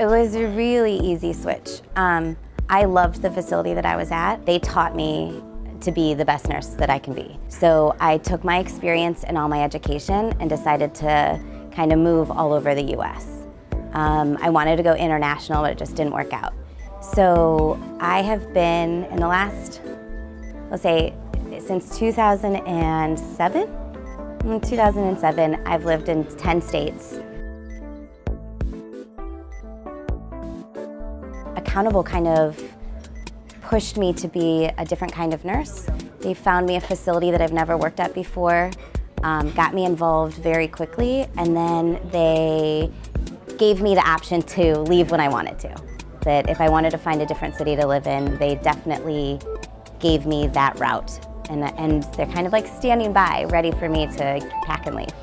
It was a really easy switch. I loved the facility that I was at. They taught me to be the best nurse that I can be. So I took my experience and all my education and decided to kind of move all over the US. I wanted to go international, but it just didn't work out. So I have been, in the last, let's say, since 2007, I've lived in 10 states. Accountable kind of pushed me to be a different kind of nurse. They found me a facility that I've never worked at before, got me involved very quickly, and then they gave me the option to leave when I wanted to. That if I wanted to find a different city to live in, they definitely gave me that route. And they're kind of like standing by, ready for me to pack and leave.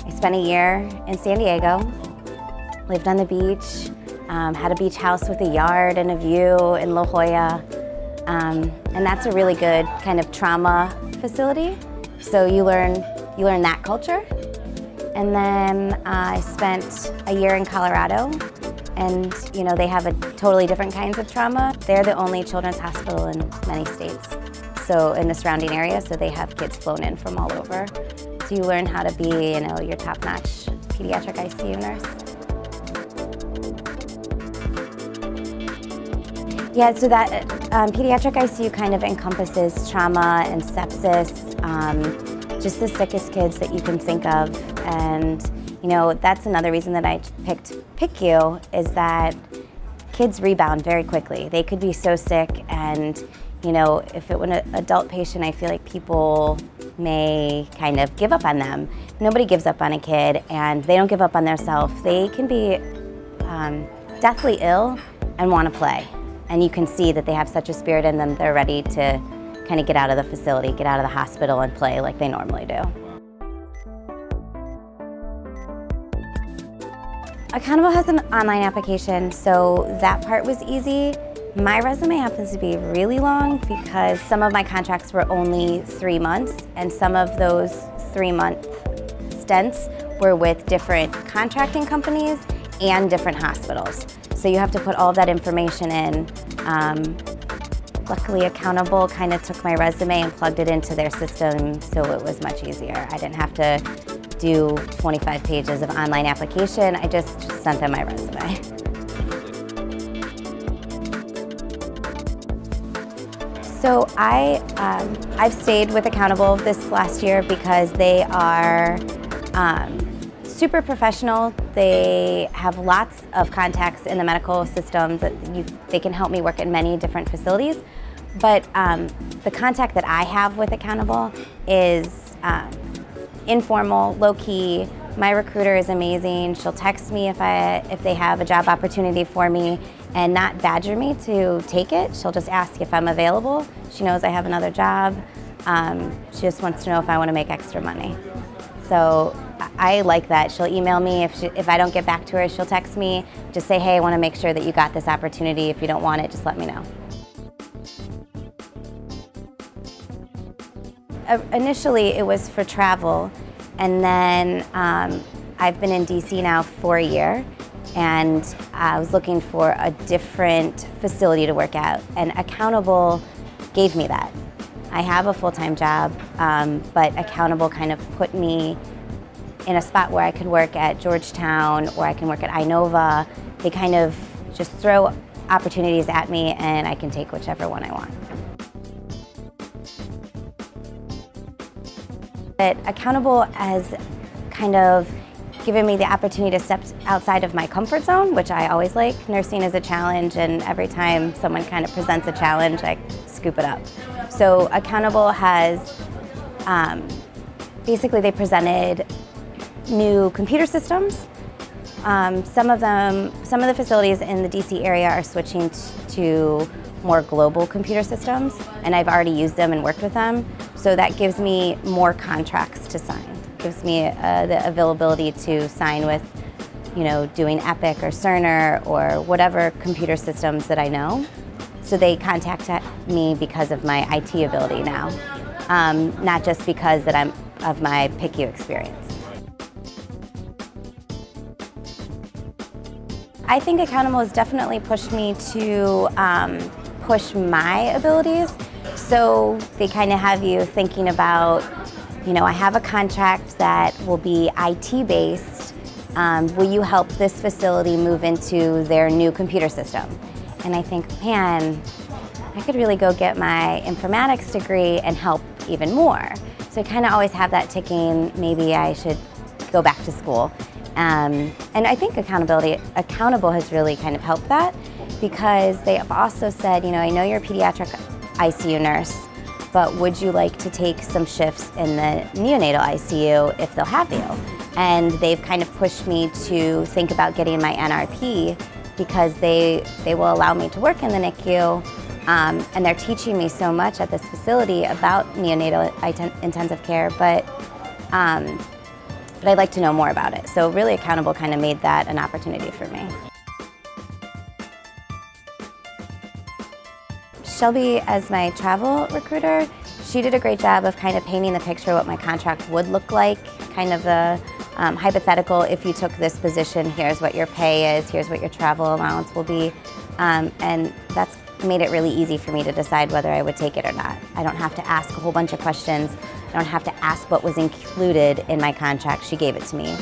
I spent a year in San Diego, lived on the beach, had a beach house with a yard and a view in La Jolla. And that's a really good kind of trauma facility. So you learn that culture. And then I spent a year in Colorado, and you know, they have a totally different kinds of trauma. They're the only children's hospital in many states, so in the surrounding area, so they have kids flown in from all over. So you learn how to be, you know, your top-notch pediatric ICU nurse. Yeah, so that pediatric ICU kind of encompasses trauma and sepsis, just the sickest kids that you can think of. And you know, that's another reason that I picked PICU, is that kids rebound very quickly. They could be so sick, and you know, if it were an adult patient, I feel like people may kind of give up on them. Nobody gives up on a kid, and they don't give up on themselves. They can be deathly ill and want to play. And you can see that they have such a spirit in them, they're ready to kind of get out of the facility, get out of the hospital and play like they normally do. Accountable has an online application, so that part was easy. My resume happens to be really long because some of my contracts were only 3 months, and some of those 3-month stints were with different contracting companies and different hospitals. So you have to put all of that information in. Luckily, Accountable kind of took my resume and plugged it into their system, so it was much easier. I didn't have to do 25 pages of online application. I just sent them my resume. So I've stayed with Accountable this last year because they are super professional. They have lots of contacts in the medical system that they can help me work at many different facilities. But the contact that I have with Accountable is informal, low-key. My recruiter is amazing. She'll text me if they have a job opportunity for me and not badger me to take it. She'll just ask if I'm available. She knows I have another job. She just wants to know if I want to make extra money. So I like that. She'll email me. If I don't get back to her, she'll text me. Just say, hey, I want to make sure that you got this opportunity. If you don't want it, just let me know. Initially, it was for travel, and then I've been in DC now for a year, and I was looking for a different facility to work at, and Accountable gave me that. I have a full-time job, but Accountable kind of put me in a spot where I could work at Georgetown or I can work at Inova. They kind of just throw opportunities at me, and I can take whichever one I want. But Accountable has kind of given me the opportunity to step outside of my comfort zone, which I always like. Nursing is a challenge, and every time someone kind of presents a challenge, I scoop it up. So Accountable has, basically they presented new computer systems. Some of the facilities in the DC area are switching to more global computer systems, and I've already used them and worked with them. So that gives me more contracts to sign. Gives me the availability to sign with, you know, doing Epic or Cerner or whatever computer systems that I know. So they contact me because of my IT ability now, not just because that I'm of my PICU experience. I think Accountable has definitely pushed me to push my abilities. So they kind of have you thinking about, you know, I have a contract that will be IT based. Will you help this facility move into their new computer system? And I think, man, I could really go get my informatics degree and help even more. So I kind of always have that ticking, maybe I should go back to school. And I think Accountable has really kind of helped that, because they have also said, you know, I know you're a pediatric ICU nurse, but would you like to take some shifts in the neonatal ICU if they'll have you? And they've kind of pushed me to think about getting my NRP, because they will allow me to work in the NICU, and they're teaching me so much at this facility about neonatal intensive care, but I'd like to know more about it. So really Accountable kind of made that an opportunity for me. Shelby, as my travel recruiter, she did a great job of kind of painting the picture what my contract would look like, kind of the hypothetical, if you took this position, here's what your pay is, here's what your travel allowance will be, and that's made it really easy for me to decide whether I would take it or not. I don't have to ask a whole bunch of questions. I don't have to ask what was included in my contract. She gave it to me.